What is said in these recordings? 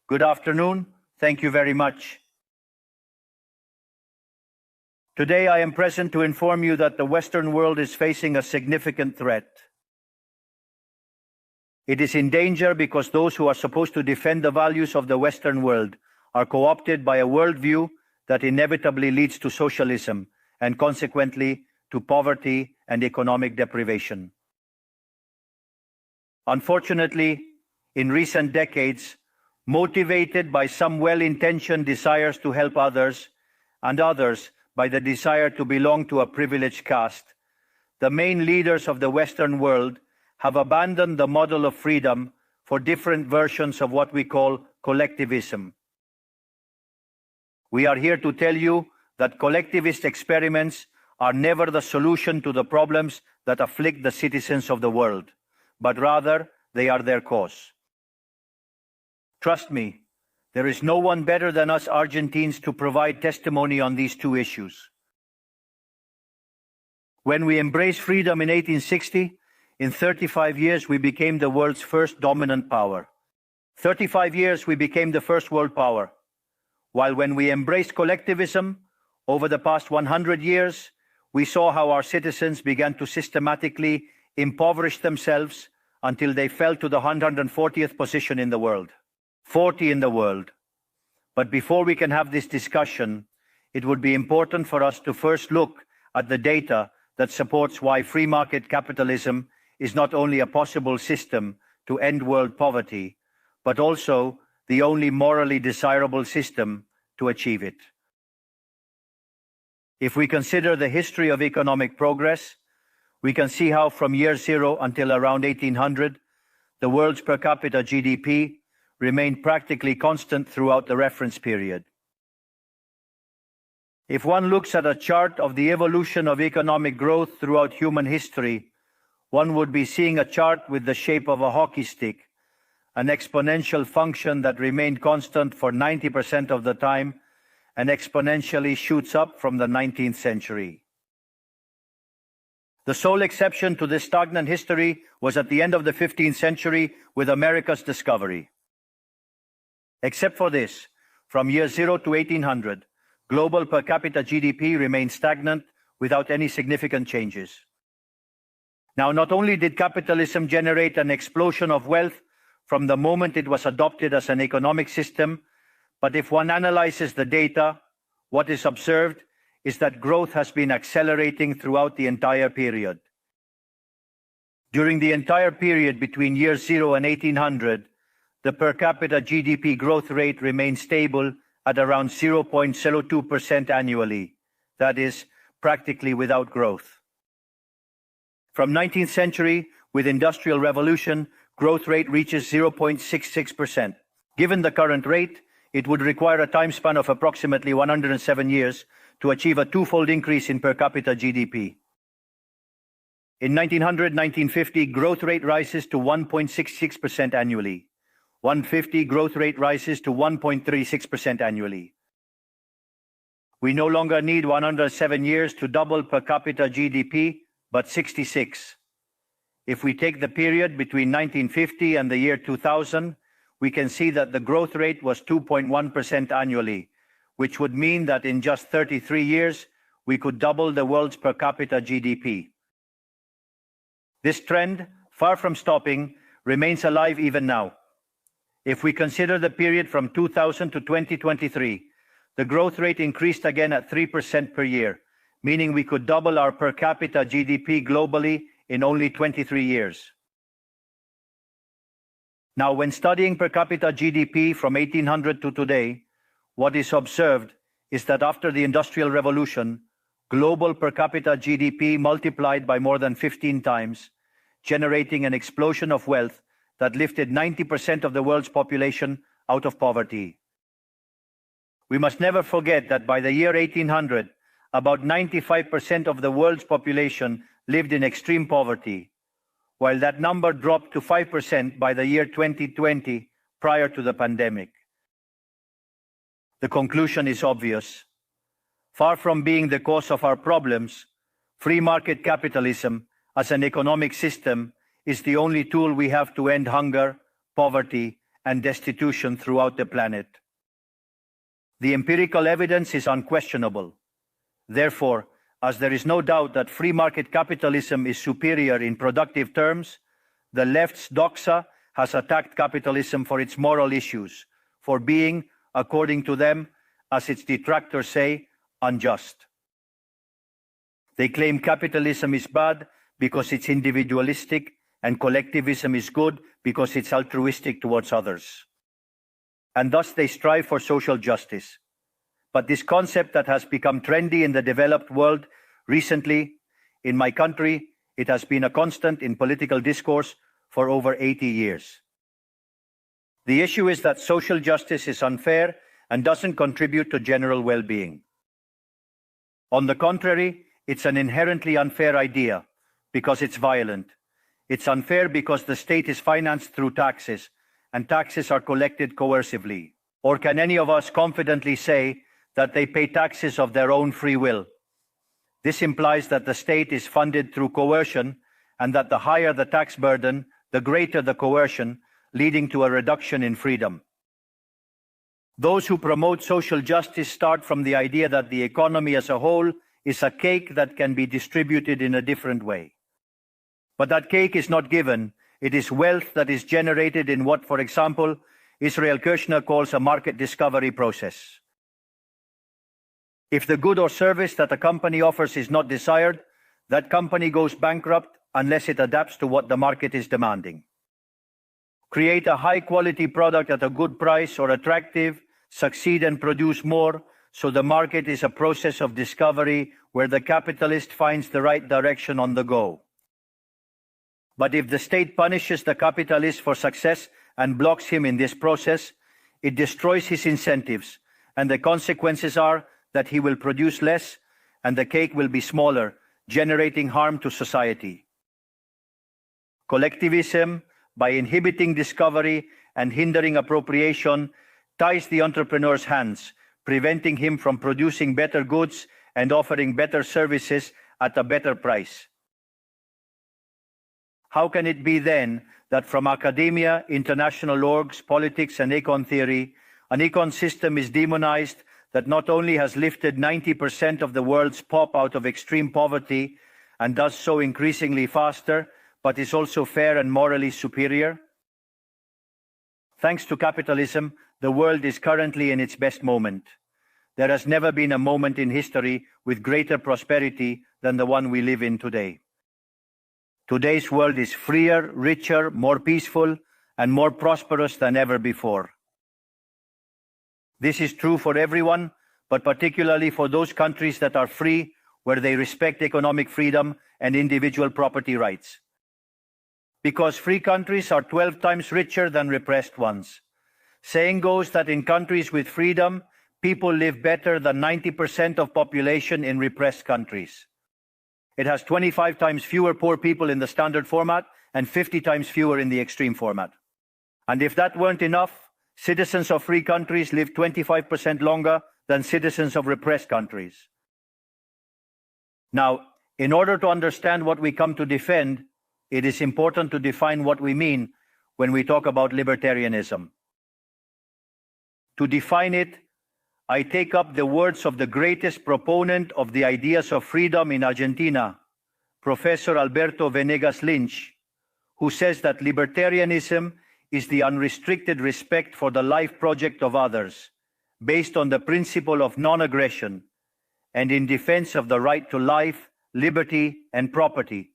Good afternoon. Thank you very much. Today I am present to inform you that the Western world is facing a significant threat. It is in danger because those who are supposed to defend the values of the Western world are co-opted by a worldview that inevitably leads to socialism and consequently to poverty and economic deprivation. Unfortunately, in recent decades, motivated by some well-intentioned desires to help others, and others by the desire to belong to a privileged caste, the main leaders of the Western world have abandoned the model of freedom for different versions of what we call collectivism. We are here to tell you that collectivist experiments are never the solution to the problems that afflict the citizens of the world, but rather they are their cause. Trust me, there is no one better than us Argentines to provide testimony on these two issues. When we embraced freedom in 1860, in 35 years we became the world's first dominant power. 35 years we became the first world power. While when we embraced collectivism, over the past 100 years, we saw how our citizens began to systematically impoverish themselves until they fell to the 140th position in the world. 40 in the world. But before we can have this discussion, it would be important for us to first look at the data that supports why free market capitalism is not only a possible system to end world poverty, but also the only morally desirable system to achieve it. If we consider the history of economic progress, we can see how from year zero until around 1800, the world's per capita GDP remained practically constant throughout the reference period. If one looks at a chart of the evolution of economic growth throughout human history, one would be seeing a chart with the shape of a hockey stick, an exponential function that remained constant for 90% of the time and exponentially shoots up from the 19th century. The sole exception to this stagnant history was at the end of the 15th century with America's discovery. Except for this, from year 0 to 1800, global per capita GDP remained stagnant without any significant changes. Now, not only did capitalism generate an explosion of wealth from the moment it was adopted as an economic system, but if one analyzes the data, what is observed is that growth has been accelerating throughout the entire period. During the entire period between year 0 and 1800, the per capita GDP growth rate remained stable at around 0.02% annually, that is, practically without growth. From 19th century, with Industrial Revolution, growth rate reaches 0.66%. Given the current rate, it would require a time span of approximately 107 years to achieve a twofold increase in per capita GDP. In 1900-1950, growth rate rises to 1.66% annually. 150 growth rate rises to 1.36% annually. We no longer need 107 years to double per capita GDP, but 66. If we take the period between 1950 and the year 2000, we can see that the growth rate was 2.1% annually, which would mean that in just 33 years, we could double the world's per capita GDP. This trend, far from stopping, remains alive even now. If we consider the period from 2000 to 2023, the growth rate increased again at 3% per year, meaning we could double our per capita GDP globally in only 23 years. Now, when studying per capita GDP from 1800 to today, what is observed is that after the Industrial Revolution, global per capita GDP multiplied by more than 15 times, generating an explosion of wealth that lifted 90% of the world's population out of poverty. We must never forget that by the year 1800, about 95% of the world's population lived in extreme poverty, while that number dropped to 5% by the year 2020, prior to the pandemic. The conclusion is obvious. Far from being the cause of our problems, Free market capitalism as an economic system is the only tool we have to end hunger, poverty, and destitution throughout the planet. The empirical evidence is unquestionable. Therefore, as there is no doubt that free market capitalism is superior in productive terms, the left's doxa has attacked capitalism for its moral issues, for being, according to them, as its detractors say, unjust. They claim capitalism is bad because it's individualistic and collectivism is good because it's altruistic towards others. And thus they strive for social justice. But this concept that has become trendy in the developed world recently, in my country, it has been a constant in political discourse for over 80 years. The issue is that social justice is unfair and doesn't contribute to general well-being. On the contrary, it's an inherently unfair idea because it's violent. It's unfair because the state is financed through taxes, and taxes are collected coercively. Or can any of us confidently say that they pay taxes of their own free will? This implies that the state is funded through coercion, and that the higher the tax burden, the greater the coercion, leading to a reduction in freedom. Those who promote social justice start from the idea that the economy as a whole is a cake that can be distributed in a different way. But that cake is not given. It is wealth that is generated in what, for example, Israel Kirzner calls a market discovery process. If the good or service that a company offers is not desired, that company goes bankrupt unless it adapts to what the market is demanding. Create a high-quality product at a good price or attractive, succeed and produce more, so the market is a process of discovery where the capitalist finds the right direction on the go. But if the state punishes the capitalist for success and blocks him in this process, it destroys his incentives, and the consequences are that he will produce less and the cake will be smaller, generating harm to society. Collectivism, by inhibiting discovery and hindering appropriation, ties the entrepreneur's hands, preventing him from producing better goods and offering better services at a better price. How can it be then that from academia, international orgs, politics, and econ theory, an econ system is demonized that not only has lifted 90% of the world's pop out of extreme poverty and does so increasingly faster, but is also fair and morally superior? Thanks to capitalism, the world is currently in its best moment. There has never been a moment in history with greater prosperity than the one we live in today. Today's world is freer, richer, more peaceful, and more prosperous than ever before. This is true for everyone, but particularly for those countries that are free, where they respect economic freedom and individual property rights. Because free countries are 12 times richer than repressed ones. Saying goes that in countries with freedom, people live better than 90% of population in repressed countries. It has 25 times fewer poor people in the standard format and 50 times fewer in the extreme format. And if that weren't enough, citizens of free countries live 25% longer than citizens of repressed countries. Now, in order to understand what we come to defend, it is important to define what we mean when we talk about libertarianism. To define it, I take up the words of the greatest proponent of the ideas of freedom in Argentina, Professor Alberto Venegas Lynch, who says that libertarianism is the unrestricted respect for the life project of others, based on the principle of non-aggression, and in defense of the right to life, liberty, and property,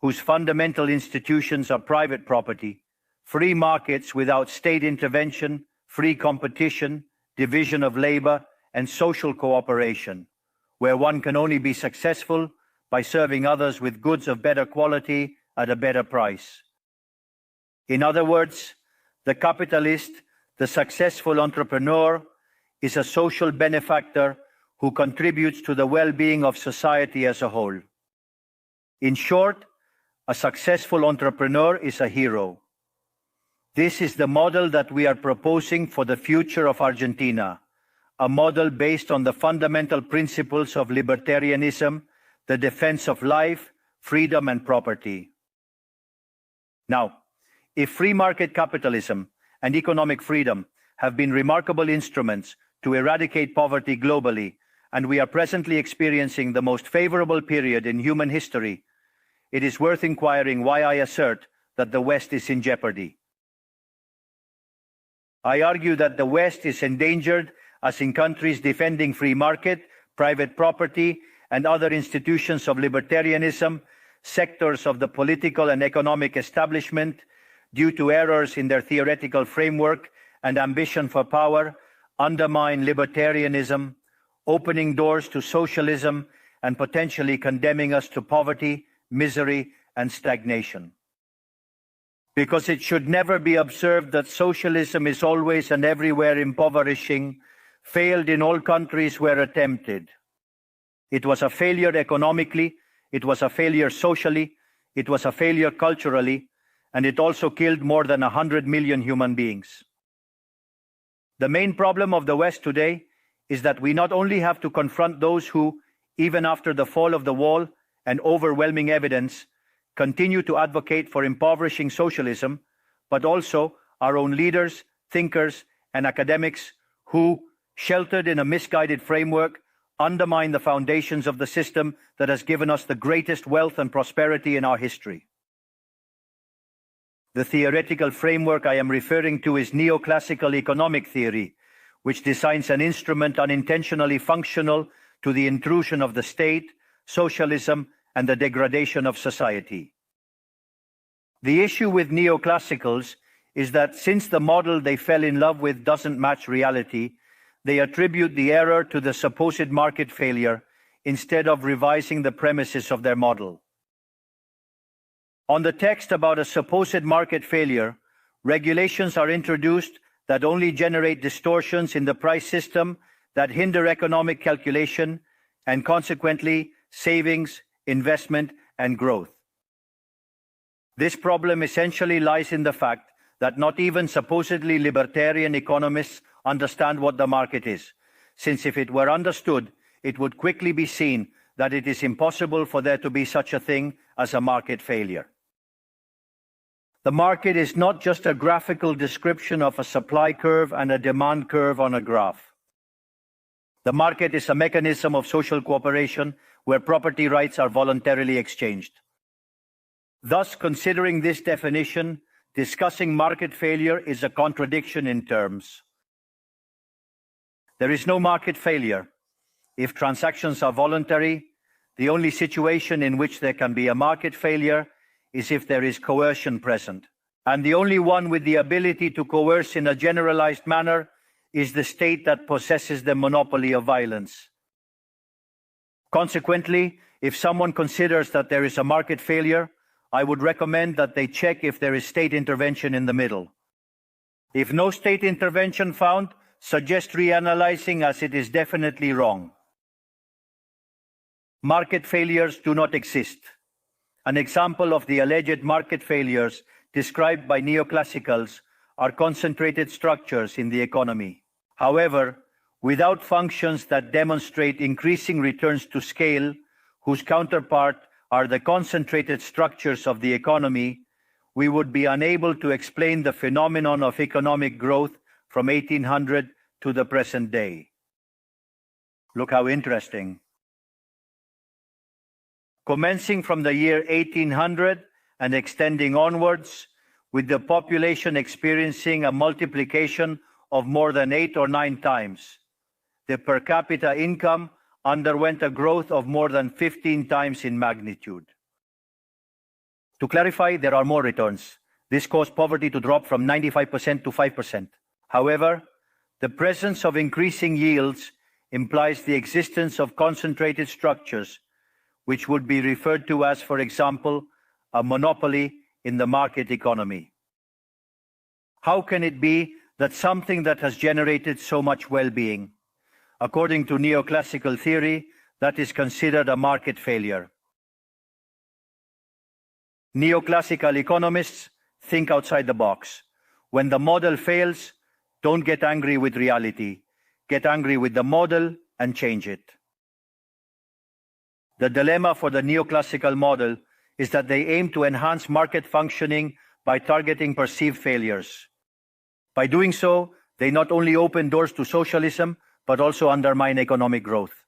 whose fundamental institutions are private property, free markets without state intervention, free competition, division of labor, and social cooperation, where one can only be successful by serving others with goods of better quality at a better price. In other words, the capitalist, the successful entrepreneur, is a social benefactor who contributes to the well-being of society as a whole. In short, a successful entrepreneur is a hero. This is the model that we are proposing for the future of Argentina, a model based on the fundamental principles of libertarianism the defense of life, freedom, and property. Now, if free market capitalism and economic freedom have been remarkable instruments to eradicate poverty globally, and we are presently experiencing the most favorable period in human history, it is worth inquiring why I assert that the West is in jeopardy. I argue that the West is endangered as in countries defending free market, private property, and other institutions of libertarianism, sectors of the political and economic establishment, due to errors in their theoretical framework and ambition for power, undermine libertarianism, opening doors to socialism and potentially condemning us to poverty, misery, and stagnation. Because it should never be observed that socialism is always and everywhere impoverishing, failed in all countries where attempted. It was a failure economically, it was a failure socially, it was a failure culturally, and it also killed more than 100 million human beings. The main problem of the West today is that we not only have to confront those who, even after the fall of the wall and overwhelming evidence, continue to advocate for impoverishing socialism, but also our own leaders, thinkers, and academics who, sheltered in a misguided framework, undermine the foundations of the system that has given us the greatest wealth and prosperity in our history. The theoretical framework I am referring to is neoclassical economic theory, which designs an instrument unintentionally functional to the intrusion of the state, socialism, and the degradation of society. The issue with neoclassicals is that since the model they fell in love with doesn't match reality, they attribute the error to the supposed market failure instead of revising the premises of their model. On the text about a supposed market failure, regulations are introduced that only generate distortions in the price system that hinder economic calculation and consequently savings, investment, and growth. This problem essentially lies in the fact that not even supposedly libertarian economists understand what the market is, since if it were understood, it would quickly be seen that it is impossible for there to be such a thing as a market failure. The market is not just a graphical description of a supply curve and a demand curve on a graph. The market is a mechanism of social cooperation where property rights are voluntarily exchanged. Thus, considering this definition, discussing market failure is a contradiction in terms. There is no market failure. If transactions are voluntary, the only situation in which there can be a market failure is if there is coercion present. And the only one with the ability to coerce in a generalized manner is the state that possesses the monopoly of violence. Consequently, if someone considers that there is a market failure, I would recommend that they check if there is state intervention in the middle. If no state intervention found, suggest reanalyzing as it is definitely wrong. Market failures do not exist. An example of the alleged market failures described by neoclassicals are concentrated structures in the economy. However, without functions that demonstrate increasing returns to scale, whose counterpart are the concentrated structures of the economy, we would be unable to explain the phenomenon of economic growth from 1800 to the present day. Look how interesting. Commencing from the year 1800 and extending onwards, with the population experiencing a multiplication of more than 8 or 9 times, the per capita income underwent a growth of more than 15 times in magnitude. To clarify, there are more returns. This caused poverty to drop from 95% to 5%. However, the presence of increasing yields implies the existence of concentrated structures, which would be referred to as, for example, a monopoly in the market economy. How can it be that something that has generated so much well-being, according to neoclassical theory, that is considered a market failure? Neoclassical economists think outside the box. When the model fails, don't get angry with reality. Get angry with the model and change it. The dilemma for the neoclassical model is that they aim to enhance market functioning by targeting perceived failures. By doing so, they not only open doors to socialism, but also undermine economic growth.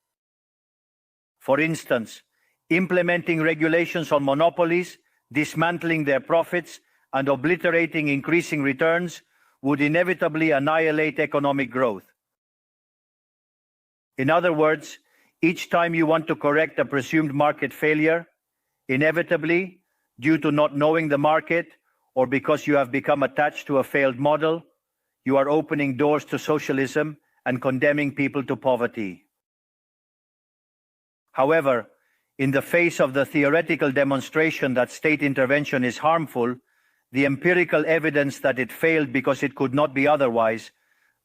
For instance, implementing regulations on monopolies, dismantling their profits, and obliterating increasing returns would inevitably annihilate economic growth. In other words, each time you want to correct a presumed market failure, inevitably, due to not knowing the market or because you have become attached to a failed model, you are opening doors to socialism and condemning people to poverty. However, in the face of the theoretical demonstration that state intervention is harmful, the empirical evidence that it failed because it could not be otherwise,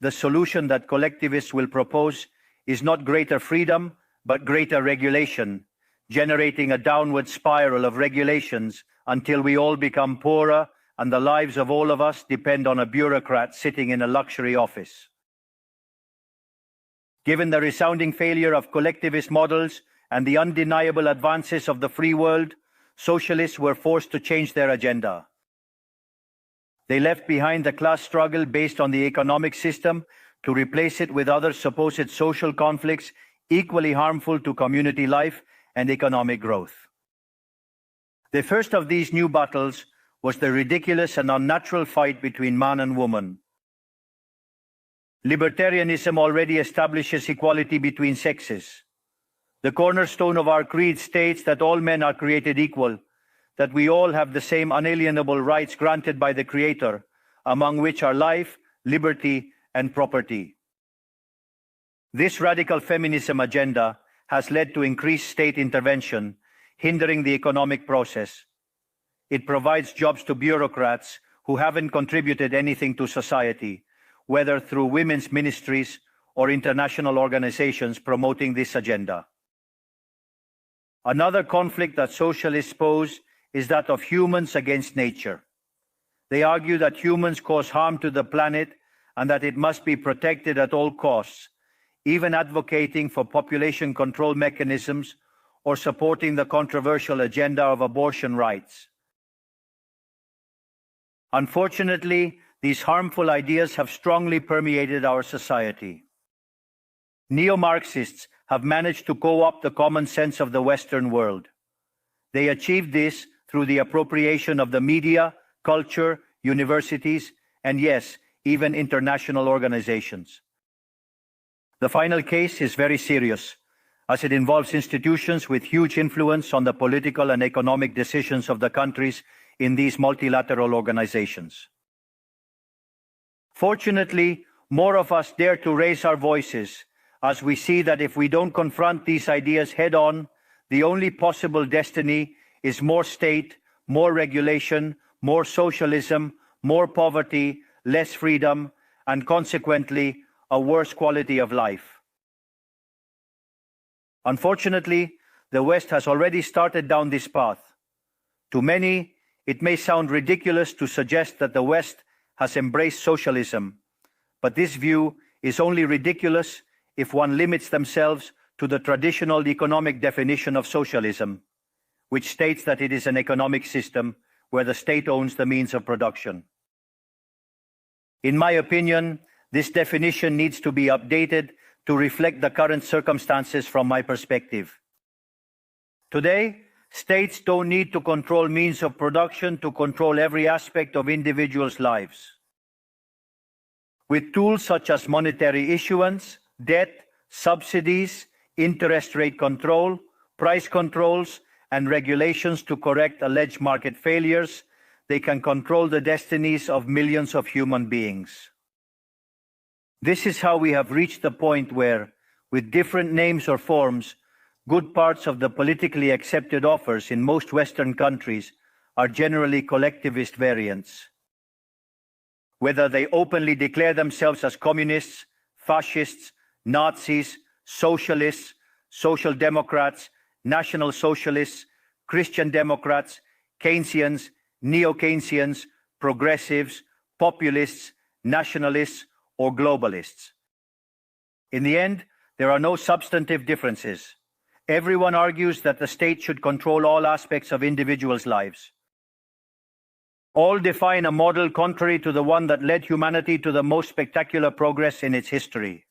the solution that collectivists will propose is not greater freedom, but greater regulation, generating a downward spiral of regulations until we all become poorer and the lives of all of us depend on a bureaucrat sitting in a luxury office. Given the resounding failure of collectivist models and the undeniable advances of the free world, socialists were forced to change their agenda. They left behind the class struggle based on the economic system to replace it with other supposed social conflicts equally harmful to community life and economic growth. The first of these new battles was the ridiculous and unnatural fight between man and woman. Libertarianism already establishes equality between sexes. The cornerstone of our creed states that all men are created equal, that we all have the same unalienable rights granted by the Creator, among which are life, liberty, and property. This radical feminism agenda has led to increased state intervention, hindering the economic process. It provides jobs to bureaucrats who haven't contributed anything to society, whether through women's ministries or international organizations promoting this agenda. Another conflict that socialists pose is that of humans against nature. They argue that humans cause harm to the planet and that it must be protected at all costs, even advocating for population control mechanisms or supporting the controversial agenda of abortion rights. Unfortunately, these harmful ideas have strongly permeated our society. Neo-Marxists have managed to co-opt the common sense of the Western world. They achieved this through the appropriation of the media, culture, universities, and yes, even international organizations. The final case is very serious, as it involves institutions with huge influence on the political and economic decisions of the countries in these multilateral organizations. Fortunately, more of us dare to raise our voices, as we see that if we don't confront these ideas head-on, the only possible destiny is more state, more regulation, more socialism, more poverty, less freedom, and consequently, a worse quality of life. Unfortunately, the West has already started down this path. To many, it may sound ridiculous to suggest that the West has embraced socialism, but this view is only ridiculous if one limits themselves to the traditional economic definition of socialism, which states that it is an economic system where the state owns the means of production. In my opinion, this definition needs to be updated to reflect the current circumstances from my perspective. Today, states don't need to control means of production to control every aspect of individuals' lives. With tools such as monetary issuance, debt, subsidies, interest rate control, price controls, and regulations to correct alleged market failures, they can control the destinies of millions of human beings. This is how we have reached the point where, with different names or forms, good parts of the politically accepted offers in most Western countries are generally collectivist variants. Whether they openly declare themselves as communists, fascists, Nazis, socialists, social democrats, national socialists, Christian Democrats, Keynesians, neo-Keynesians, progressives, populists, nationalists, or globalists. In the end, there are no substantive differences. Everyone argues that the state should control all aspects of individuals' lives. All define a model contrary to the one that led humanity to the most spectacular progress in its history.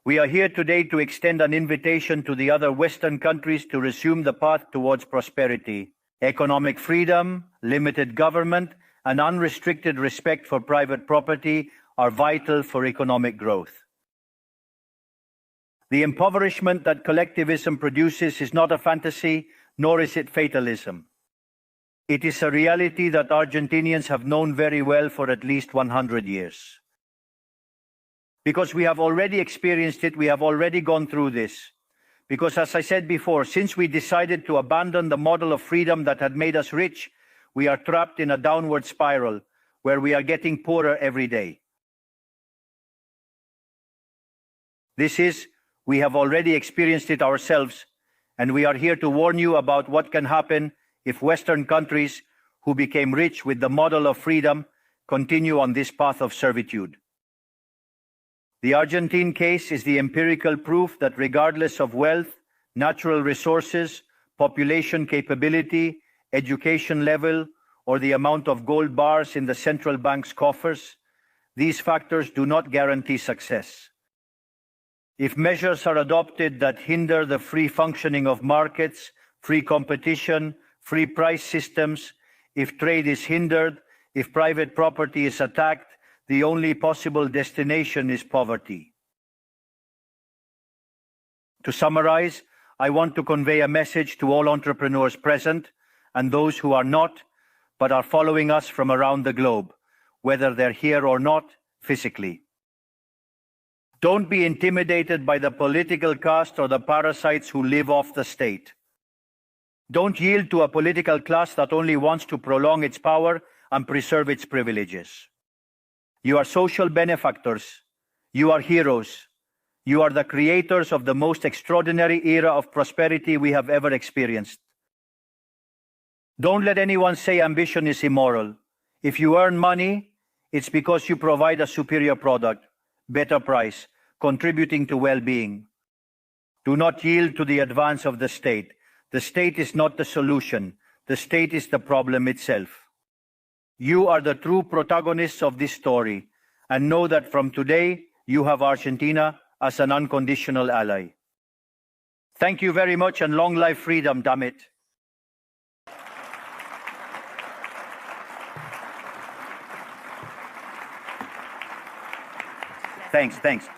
We are here today to extend an invitation to the other Western countries to resume the path towards prosperity. Economic freedom, limited government, and unrestricted respect for private property are vital for economic growth. The impoverishment that collectivism produces is not a fantasy, nor is it fatalism. It is a reality that Argentinians have known very well for at least 100 years. Because we have already experienced it, we have already gone through this. Because as I said before, since we decided to abandon the model of freedom that had made us rich, we are trapped in a downward spiral where we are getting poorer every day. We have already experienced it ourselves, and we are here to warn you about what can happen if Western countries, who became rich with the model of freedom, continue on this path of servitude. The Argentine case is the empirical proof that regardless of wealth, natural resources, population capability, education level, or the amount of gold bars in the central bank's coffers, these factors do not guarantee success. If measures are adopted that hinder the free functioning of markets, free competition, free price systems, if trade is hindered, if private property is attacked, the only possible destination is poverty. To summarize, I want to convey a message to all entrepreneurs present and those who are not, but are following us from around the globe, whether they're here or not physically. Don't be intimidated by the political caste or the parasites who live off the state. Don't yield to a political class that only wants to prolong its power and preserve its privileges. You are social benefactors. You are heroes. You are the creators of the most extraordinary era of prosperity we have ever experienced. Don't let anyone say ambition is immoral. If you earn money, it's because you provide a superior product, better price, contributing to well-being. Do not yield to the advance of the state. The state is not the solution. The state is the problem itself. You are the true protagonists of this story, and know that from today, you have Argentina as an unconditional ally. Thank you very much, and long life freedom, damn it. Thanks.